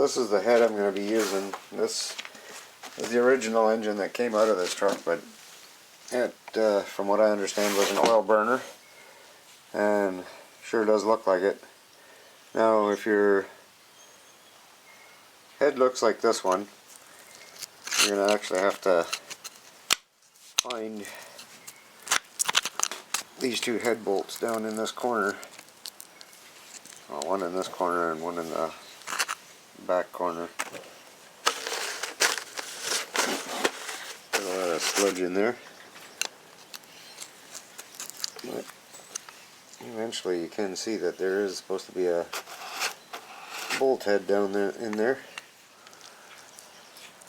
this is the head I'm going to be using. This is the original engine that came out of this truck, but it, from what I understand, was an oil burner, and sure does look like it. Now, if your head looks like this one, you're going to actually have to find these two head bolts down in this corner. Well, one in this corner and one in the back corner. Put a lot of sludge in there. But eventually you can see that there is supposed to be a bolt head down there in there.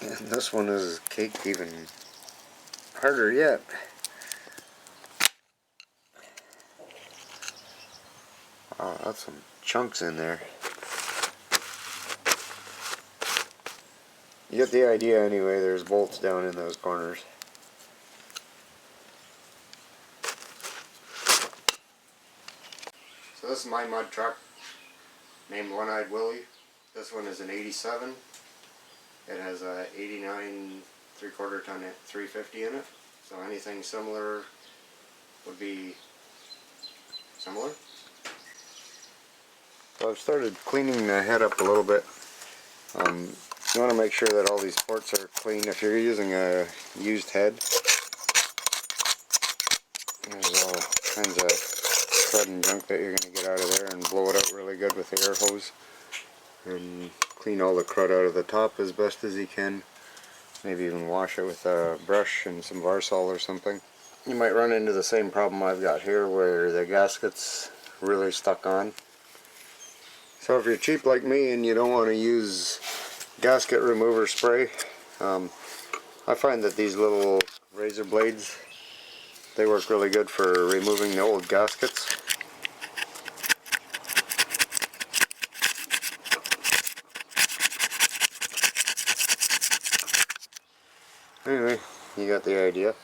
And this one is caked even harder yet. Oh, that's some chunks in there. You get the idea anyway, there's bolts down in those corners. So this is my mud truck, named One-Eyed Willie. This one is an 87. It has a 89 3/4 ton 350 in it. So anything similar would be similar. So I've started cleaning the head up a little bit. You want to make sure that all these ports are clean. If you're using a used head, there's all kinds of crud and junk that you're going to get out of there, and blow it out really good with the air hose. And clean all the crud out of the top as best as you can. Maybe even wash it with a brush and some Varsol or something. You might run into the same problem I've got here, where the gasket's really stuck on. So if you're cheap like me and you don't want to use gasket remover spray, I find that these little razor blades, they work really good for removing the old gaskets. Anyway, you got the idea.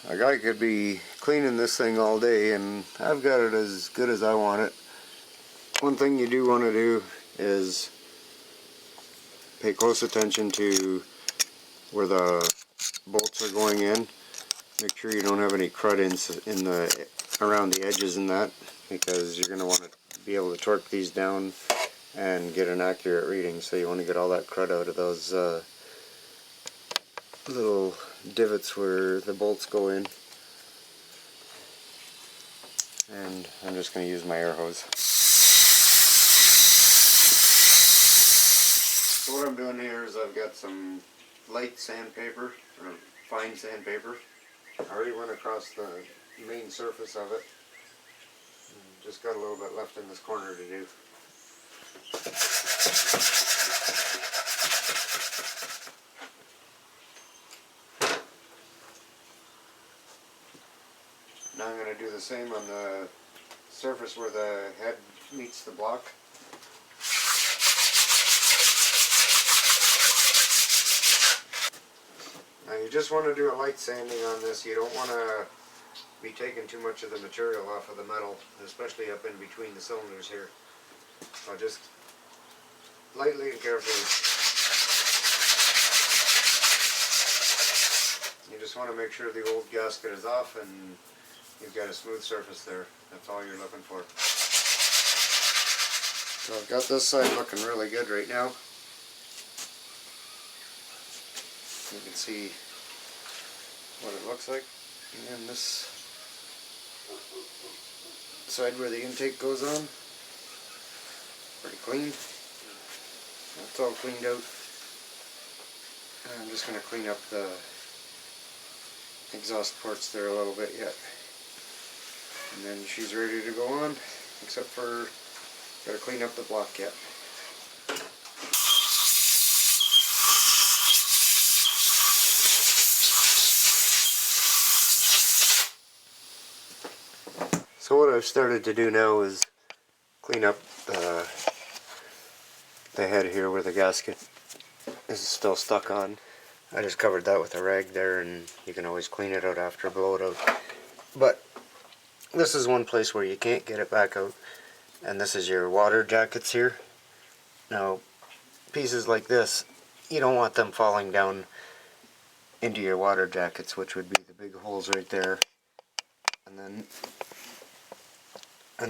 A guy could be cleaning this thing all day, and I've got it as good as I want it. One thing you do want to do is pay close attention to where the bolts are going in. Make sure you don't have any crud around the edges and that, because you're going to want to be able to torque these down and get an accurate reading. So you want to get all that crud out of those little divots where the bolts go in. And I'm just going to use my air hose. So what I'm doing here is I've got some light sandpaper, or fine sandpaper. I already went across the main surface of it. Just got a little bit left in this corner to do. Now I'm going to do the same on the surface where the head meets the block. Now you just want to do a light sanding on this. You don't want to be taking too much of the material off of the metal, especially up in between the cylinders here. So just lightly and carefully. You just want to make sure the old gasket is off and you've got a smooth surface there. That's all you're looking for. So I've got this side looking really good right now. You can see what it looks like. And then this side where the intake goes on, pretty clean. That's all cleaned out. And I'm just going to clean up the exhaust ports there a little bit yet. And then she's ready to go on, except for got to clean up the block yet. So what I've started to do now is clean up the head here where the gasket is still stuck on. I just covered that with a rag there, and you can always clean it out after, blow it out. But this is one place where you can't get it back out, and this is your water jackets here. Now, pieces like this, you don't want them falling down into your water jackets, which would be the big holes right there, and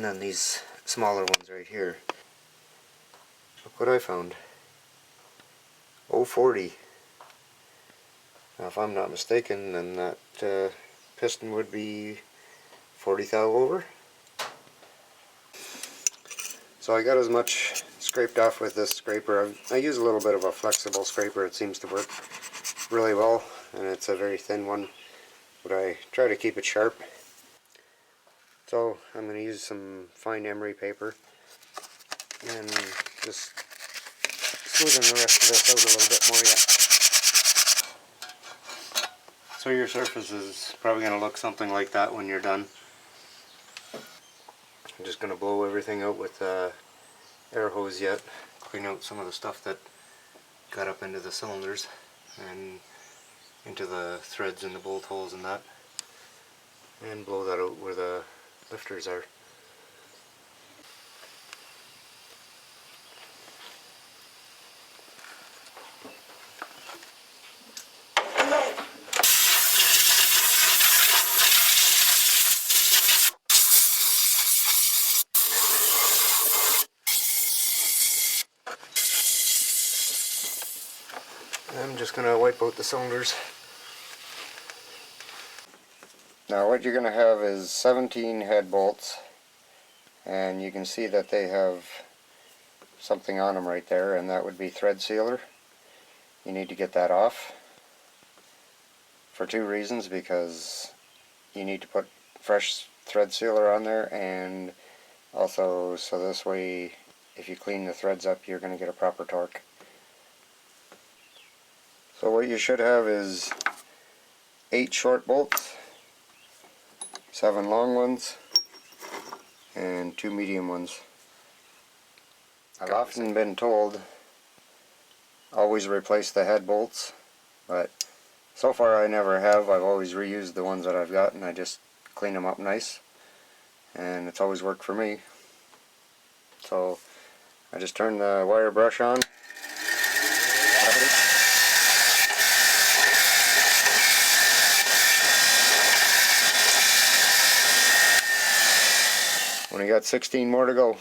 then these smaller ones right here. Look what I found. 040. Now if I'm not mistaken, then that piston would be 40 thou over. So I got as much scraped off with this scraper. I use a little bit of a flexible scraper. It seems to work really well, and it's a very thin one, but I try to keep it sharp. So I'm going to use some fine emery paper and just smoothen the rest of this out a little bit more yet. So your surface is probably going to look something like that when you're done. I'm just going to blow everything out with air hose yet, clean out some of the stuff that got up into the cylinders and into the threads and the bolt holes and that, and blow that out where the lifters are. I'm just going to wipe out the cylinders. Now what you're going to have is 17 head bolts, and you can see that they have something on them right there, and that would be thread sealer. You need to get that off for two reasons: because you need to put fresh thread sealer on there, and also so this way if you clean the threads up you're going to get a proper torque. So what you should have is 8 short bolts, 7 long ones, and 2 medium ones. I've often been told always replace the head bolts, but so far I never have. I've always reused the ones that I've got, and I just clean them up nice, and it's always worked for me. So I just turn the wire brush on. Only got 16 more to go.